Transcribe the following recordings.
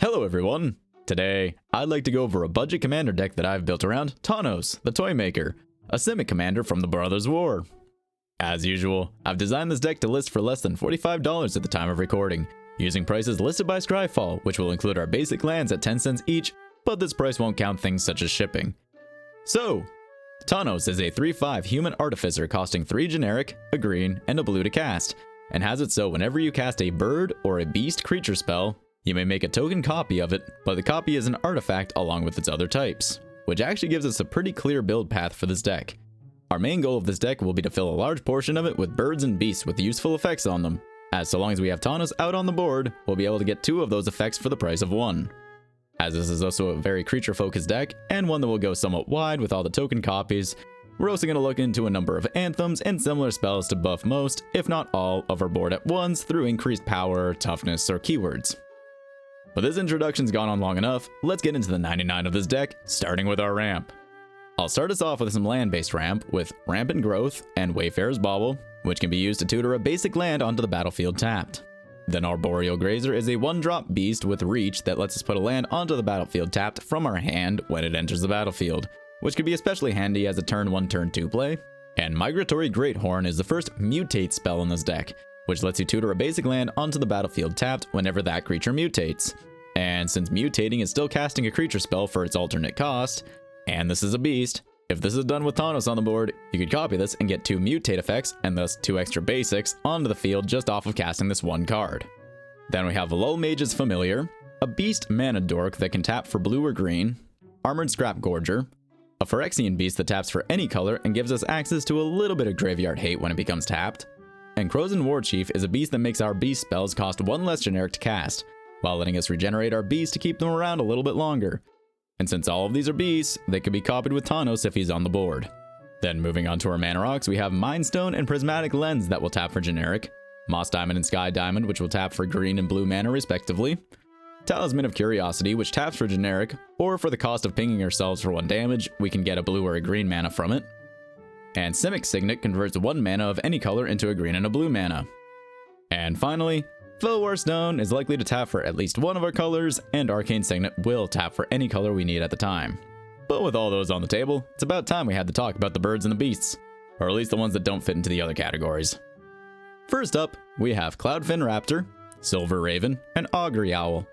Hello everyone! Today, I'd like to go over a budget commander deck that I've built around Tawnos, the Toymaker, a Simic Commander from the Brothers' War. As usual, I've designed this deck to list for less than $45 at the time of recording, using prices listed by Scryfall, which will include our basic lands at 10 cents each, but this price won't count things such as shipping. So, Tawnos is a 3/5 human artificer costing 3 generic, a green, and a blue to cast, and has it so whenever you cast a bird or a beast creature spell, you may make a token copy of it, but the copy is an artifact along with its other types, which actually gives us a pretty clear build path for this deck. Our main goal of this deck will be to fill a large portion of it with birds and beasts with useful effects on them, as so long as we have Tawnos out on the board, we'll be able to get 2 of those effects for the price of 1. As this is also a very creature focused deck, and one that will go somewhat wide with all the token copies, we're also going to look into a number of Anthems and similar spells to buff most, if not all, of our board at once through increased power, toughness, or keywords. But this introduction's gone on long enough, let's get into the 99 of this deck, starting with our ramp. I'll start us off with some land-based ramp with Rampant Growth and Wayfarer's Bauble, which can be used to tutor a basic land onto the battlefield tapped. Then our Boreal Grazer is a 1-drop beast with reach that lets us put a land onto the battlefield tapped from our hand when it enters the battlefield, which could be especially handy as a turn 1 turn 2 play. And Migratory Greathorn is the first mutate spell in this deck, which lets you tutor a basic land onto the battlefield tapped whenever that creature mutates. And since mutating is still casting a creature spell for its alternate cost, and this is a beast, if this is done with Tawnos on the board, you could copy this and get 2 mutate effects, and thus 2 extra basics, onto the field just off of casting this 1 card. Then we have Lull Mage's Familiar, a beast mana dork that can tap for blue or green, Armored Scrap Gorger, a Phyrexian beast that taps for any color and gives us access to a little bit of graveyard hate when it becomes tapped, and Krosan Warchief is a beast that makes our beast spells cost 1 less generic to cast, while letting us regenerate our beasts to keep them around a little bit longer. And since all of these are beasts, they could be copied with Tawnos if he's on the board. Then moving on to our mana rocks, we have Mind Stone and Prismatic Lens that will tap for generic, Moss Diamond and Sky Diamond, which will tap for green and blue mana respectively, Talisman of Curiosity, which taps for generic, or for the cost of pinging ourselves for 1 damage, we can get a blue or a green mana from it. And Simic Signet converts 1 mana of any color into a green and a blue mana. And finally, Fellwar Stone is likely to tap for at least 1 of our colors, and Arcane Signet will tap for any color we need at the time. But with all those on the table, it's about time we had to talk about the birds and the beasts, or at least the ones that don't fit into the other categories. First up, we have Cloudfin Raptor, Silver Raven, and Augury Owl,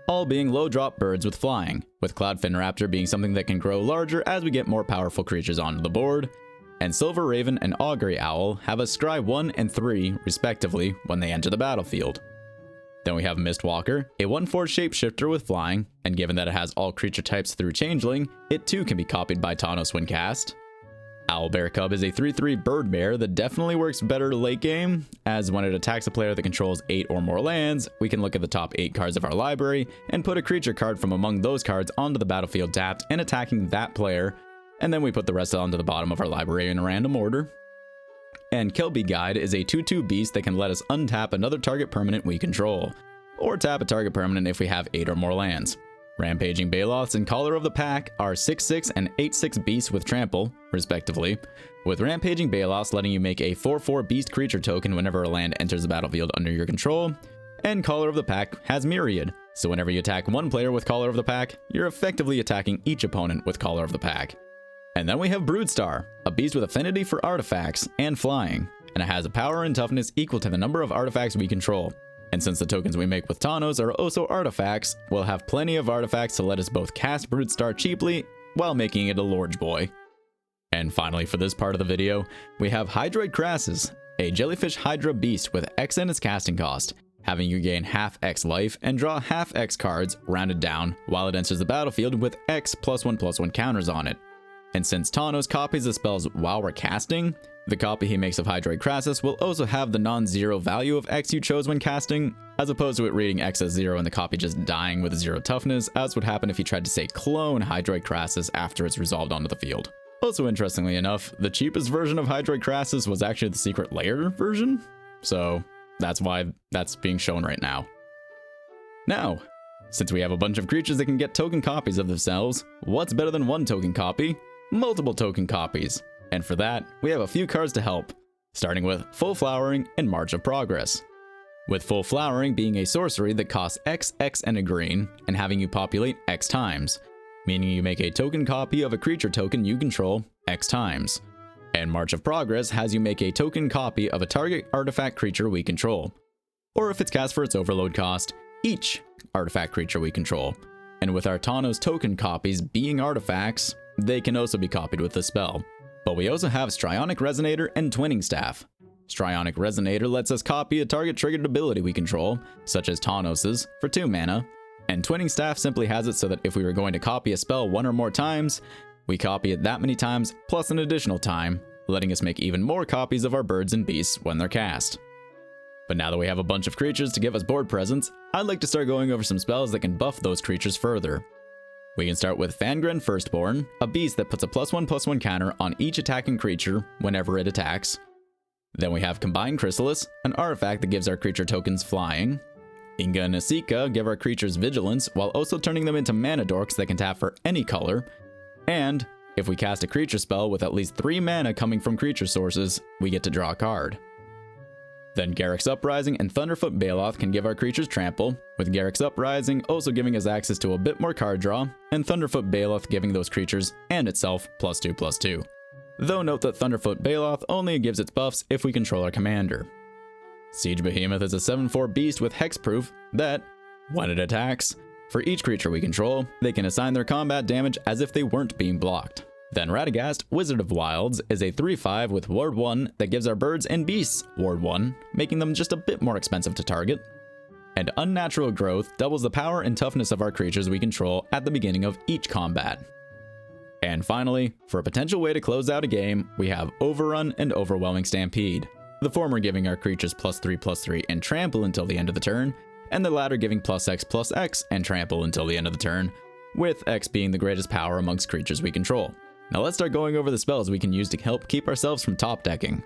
all being low-drop birds with flying, with Cloudfin Raptor being something that can grow larger as we get more powerful creatures onto the board, and Silver Raven and Augury Owl have a Scry 1 and 3, respectively, when they enter the battlefield. Then we have Mistwalker, a 1/4 shapeshifter with flying, and given that it has all creature types through Changeling, it too can be copied by Tawnos when cast. Owlbear Cub is a 3/3 bird bear that definitely works better late game, as when it attacks a player that controls 8 or more lands, we can look at the top 8 cards of our library and put a creature card from among those cards onto the battlefield tapped and attacking that player, and then we put the rest onto the bottom of our library in a random order. And Kelby Guide is a 2/2 beast that can let us untap another target permanent we control, or tap a target permanent if we have 8 or more lands. Rampaging Baloths and Caller of the Pack are 6/6 and 8/6 beasts with trample, respectively, with Rampaging Baloths letting you make a 4/4 beast creature token whenever a land enters the battlefield under your control, and Caller of the Pack has Myriad, so whenever you attack 1 player with Caller of the Pack, you're effectively attacking each opponent with Caller of the Pack. And then we have Broodstar, a beast with affinity for artifacts and flying, and it has a power and toughness equal to the number of artifacts we control. And since the tokens we make with Tawnos are also artifacts, we'll have plenty of artifacts to let us both cast Broodstar cheaply while making it a Lorge Boy. And finally for this part of the video, we have Hydroid Crassus, a jellyfish hydra beast with X in its casting cost, having you gain half X life and draw half X cards rounded down while it enters the battlefield with X +1/+1 counters on it. And since Tawnos copies the spells while we're casting, the copy he makes of Hydroid Crassus will also have the non-zero value of X you chose when casting, as opposed to it reading X as 0 and the copy just dying with 0 toughness, as would happen if you tried to say clone Hydroid Crassus after it's resolved onto the field. Also interestingly enough, the cheapest version of Hydroid Crassus was actually the Secret Lair version, so that's why that's being shown right now. Now, since we have a bunch of creatures that can get token copies of themselves, what's better than 1 token copy? Multiple token copies. And for that, we have a few cards to help, starting with Full Flowering and March of Progress. with Full Flowering being a sorcery that costs X, X, and a green, and having you populate X times, meaning you make a token copy of a creature token you control X times. And March of Progress has you make a token copy of a target artifact creature we control, or if it's cast for its overload cost, each artifact creature we control. And with our Tawnos token copies being artifacts, they can also be copied with the spell. But we also have Strionic Resonator and Twinning Staff. Strionic Resonator lets us copy a target triggered ability we control, such as Tawnos's, for 2 mana, and Twinning Staff simply has it so that if we were going to copy a spell 1 or more times, we copy it that many times plus an additional time, letting us make even more copies of our birds and beasts when they're cast. But now that we have a bunch of creatures to give us board presence, I'd like to start going over some spells that can buff those creatures further. We can start with Fangren Firstborn, a beast that puts a +1/+1 counter on each attacking creature whenever it attacks. Then we have Combined Chrysalis, an artifact that gives our creature tokens flying. Inga and Asika give our creatures vigilance while also turning them into mana dorks that can tap for any color. And if we cast a creature spell with at least 3 mana coming from creature sources, we get to draw a card. Then Garruk's Uprising and Thunderfoot Baloth can give our creatures trample, with Garruk's Uprising also giving us access to a bit more card draw, and Thunderfoot Baloth giving those creatures and itself +2/+2. Though note that Thunderfoot Baloth only gives its buffs if we control our commander. Siege Behemoth is a 7/4 beast with hexproof that, when it attacks, for each creature we control, they can assign their combat damage as if they weren't being blocked. Then Radagast, Wizard of Wilds, is a 3/5 with Ward 1 that gives our birds and beasts Ward 1, making them just a bit more expensive to target. And Unnatural Growth doubles the power and toughness of our creatures we control at the beginning of each combat. And finally, for a potential way to close out a game, we have Overrun and Overwhelming Stampede, the former giving our creatures +3/+3 and trample until the end of the turn, and the latter giving +X/+X and trample until the end of the turn, with X being the greatest power amongst creatures we control. Now let's start going over the spells we can use to help keep ourselves from top decking.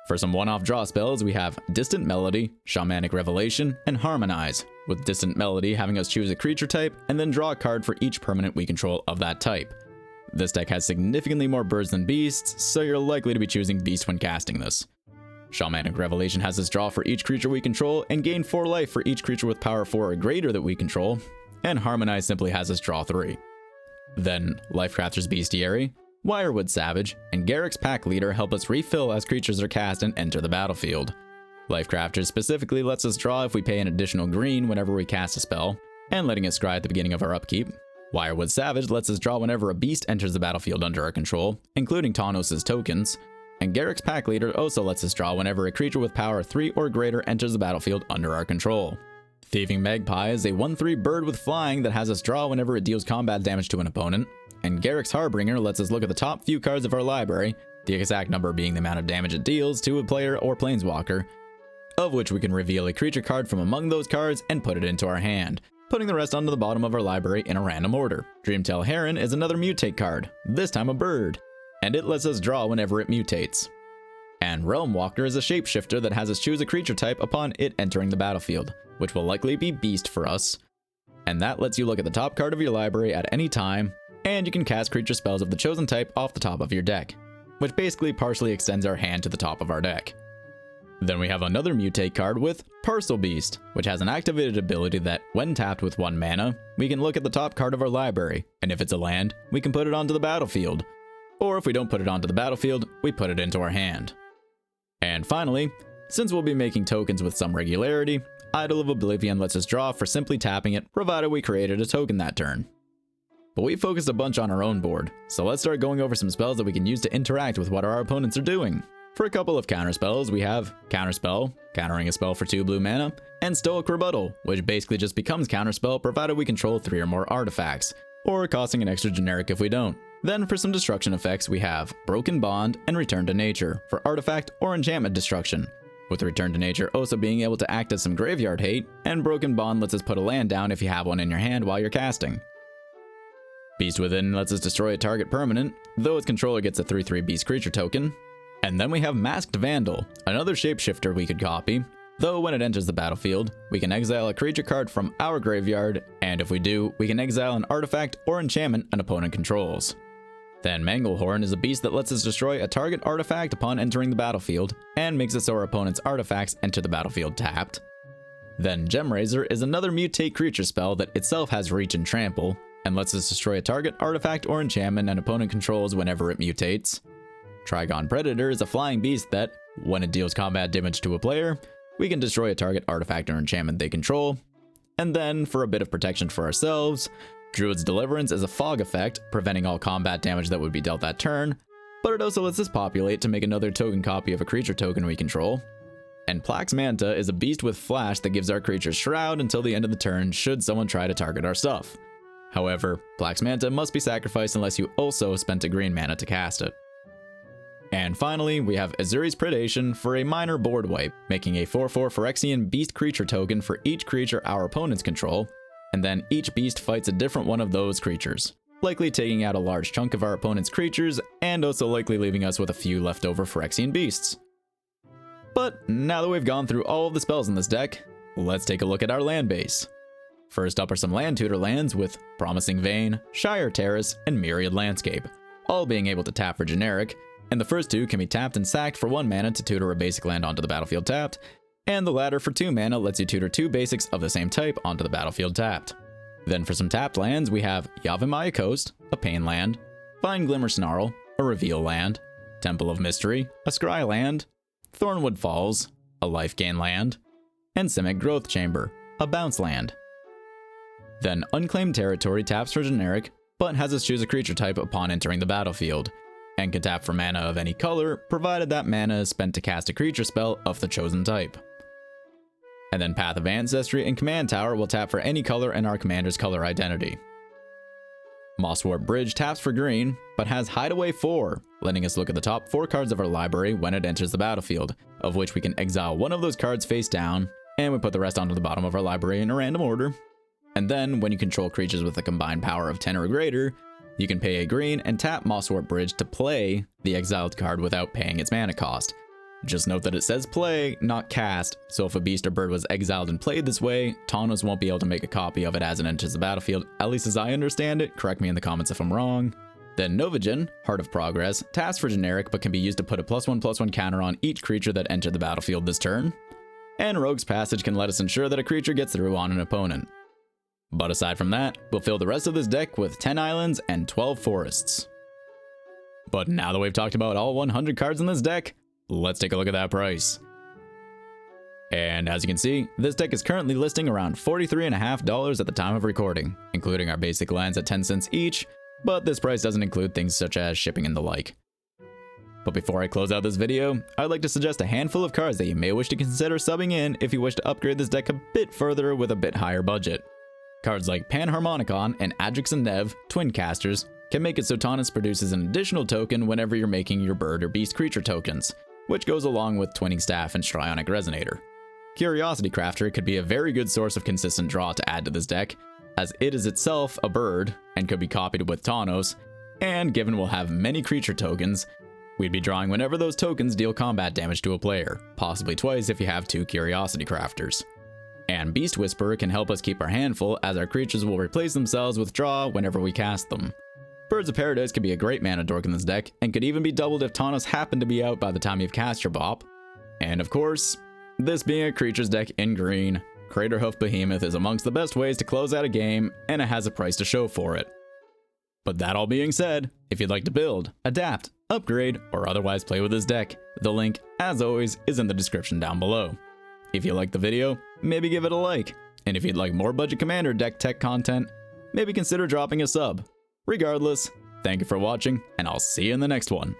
For some one-off draw spells, we have Distant Melody, Shamanic Revelation, and Harmonize, with Distant Melody having us choose a creature type and then draw a card for each permanent we control of that type. This deck has significantly more birds than beasts, so you're likely to be choosing beast when casting this. Shamanic Revelation has us draw for each creature we control and gain 4 life for each creature with power 4 or greater that we control, and Harmonize simply has us draw 3. Then, Lifecrafter's Bestiary, Wirewood Savage, and Garruk's Pack Leader help us refill as creatures are cast and enter the battlefield. Lifecrafter specifically lets us draw if we pay an additional green whenever we cast a spell, and letting us scry at the beginning of our upkeep. Wirewood Savage lets us draw whenever a beast enters the battlefield under our control, including Tawnos' tokens, and Garruk's Pack Leader also lets us draw whenever a creature with power 3 or greater enters the battlefield under our control. Thieving Magpie is a 1/3 bird with flying that has us draw whenever it deals combat damage to an opponent, and Garruk's Harbinger lets us look at the top few cards of our library, the exact number being the amount of damage it deals to a player or planeswalker, of which we can reveal a creature card from among those cards and put it into our hand, putting the rest onto the bottom of our library in a random order. Dreamtail Heron is another mutate card, this time a bird, and it lets us draw whenever it mutates. And Realm Walker is a shapeshifter that has us choose a creature type upon it entering the battlefield, which will likely be Beast for us. And that lets you look at the top card of your library at any time, and you can cast creature spells of the chosen type off the top of your deck, which basically partially extends our hand to the top of our deck. Then we have another mutate card with Parcel Beast, which has an activated ability that, when tapped with 1 mana, we can look at the top card of our library, and if it's a land, we can put it onto the battlefield. Or if we don't put it onto the battlefield, we put it into our hand. And finally, since we'll be making tokens with some regularity, Idol of Oblivion lets us draw for simply tapping it, provided we created a token that turn. But we focused a bunch on our own board, so let's start going over some spells that we can use to interact with what our opponents are doing. For a couple of counter spells, we have Counterspell, countering a spell for 2 blue mana, and Stoic Rebuttal, which basically just becomes Counterspell provided we control 3 or more artifacts, or costing an extra generic if we don't. Then for some destruction effects, we have Broken Bond and Return to Nature for artifact or enchantment destruction, with Return to Nature also being able to act as some graveyard hate, and Broken Bond lets us put a land down if you have one in your hand while you're casting. Beast Within lets us destroy a target permanent, though its controller gets a 3/3 beast creature token. And then we have Masked Vandal, another shapeshifter we could copy, though when it enters the battlefield, we can exile a creature card from our graveyard, and if we do, we can exile an artifact or enchantment an opponent controls. Then Manglehorn is a beast that lets us destroy a target artifact upon entering the battlefield, and makes it so our opponent's artifacts enter the battlefield tapped. Then Gemraiser is another mutate creature spell that itself has reach and trample, and lets us destroy a target artifact or enchantment an opponent controls whenever it mutates. Trigon Predator is a flying beast that, when it deals combat damage to a player, we can destroy a target artifact or enchantment they control. And then, for a bit of protection for ourselves, Druid's Deliverance is a fog effect, preventing all combat damage that would be dealt that turn, but it also lets us populate to make another token copy of a creature token we control. And Plax Manta is a beast with flash that gives our creatures Shroud until the end of the turn should someone try to target our stuff. However, Plax Manta must be sacrificed unless you also spent a green mana to cast it. And finally, we have Azuri's Predation for a minor board wipe, making a 4/4 Phyrexian beast creature token for each creature our opponents control, and then each beast fights a different one of those creatures, likely taking out a large chunk of our opponent's creatures, and also likely leaving us with a few leftover Phyrexian beasts. But now that we've gone through all of the spells in this deck, let's take a look at our land base. First up are some land tutor lands with Promising Vein, Shire Terrace, and Myriad Landscape, all being able to tap for generic, and the first two can be tapped and sacked for 1 mana to tutor a basic land onto the battlefield tapped, and the latter for 2 mana lets you tutor 2 basics of the same type onto the battlefield tapped. Then for some tapped lands, we have Yavimaya Coast, a Pain land, Vine Glimmer Snarl, a Reveal land, Temple of Mystery, a Scry land, Thornwood Falls, a Life Gain land, and Simic Growth Chamber, a Bounce land. Then Unclaimed Territory taps for generic, but has us choose a creature type upon entering the battlefield, and can tap for mana of any color, provided that mana is spent to cast a creature spell of the chosen type. And then Path of Ancestry and Command Tower will tap for any color in our commander's color identity. Mosswarp Bridge taps for green, but has Hideaway 4, letting us look at the top 4 cards of our library when it enters the battlefield, of which we can exile one of those cards face down, and we put the rest onto the bottom of our library in a random order. And then, when you control creatures with a combined power of 10 or greater, you can pay a green and tap Mosswarp Bridge to play the exiled card without paying its mana cost. Just note that it says play, not cast, so if a beast or bird was exiled and played this way, Tawnos won't be able to make a copy of it as it enters the battlefield, at least as I understand it. Correct me in the comments if I'm wrong. Then Novagen, Heart of Progress, taps for generic but can be used to put a +1/+1 counter on each creature that entered the battlefield this turn. And Rogue's Passage can let us ensure that a creature gets through on an opponent. But aside from that, we'll fill the rest of this deck with 10 islands and 12 forests. But now that we've talked about all 100 cards in this deck, let's take a look at that price. And as you can see, this deck is currently listing around $43.50 at the time of recording, including our basic lands at 10 cents each, but this price doesn't include things such as shipping and the like. But before I close out this video, I'd like to suggest a handful of cards that you may wish to consider subbing in if you wish to upgrade this deck a bit further with a bit higher budget. Cards like Panharmonicon and Adrix and Nev, Twin Casters, can make it so Tawnos produces an additional token whenever you're making your bird or beast creature tokens, which goes along with Twinning Staff and Strionic Resonator. Curiosity Crafter could be a very good source of consistent draw to add to this deck, as it is itself a bird and could be copied with Tawnos, and given we'll have many creature tokens, we'd be drawing whenever those tokens deal combat damage to a player, possibly twice if you have 2 Curiosity Crafters. And Beast Whisperer can help us keep our hand full, as our creatures will replace themselves with draw whenever we cast them. Birds of Paradise could be a great mana dork in this deck, and could even be doubled if Tawnos happened to be out by the time you've cast your bop. And of course, this being a creatures deck in green, Craterhoof Behemoth is amongst the best ways to close out a game, and it has a price to show for it. But that all being said, if you'd like to build, adapt, upgrade, or otherwise play with this deck, the link, as always, is in the description down below. If you liked the video, maybe give it a like, and if you'd like more Budget Commander deck tech content, maybe consider dropping a sub. Regardless, thank you for watching, and I'll see you in the next one.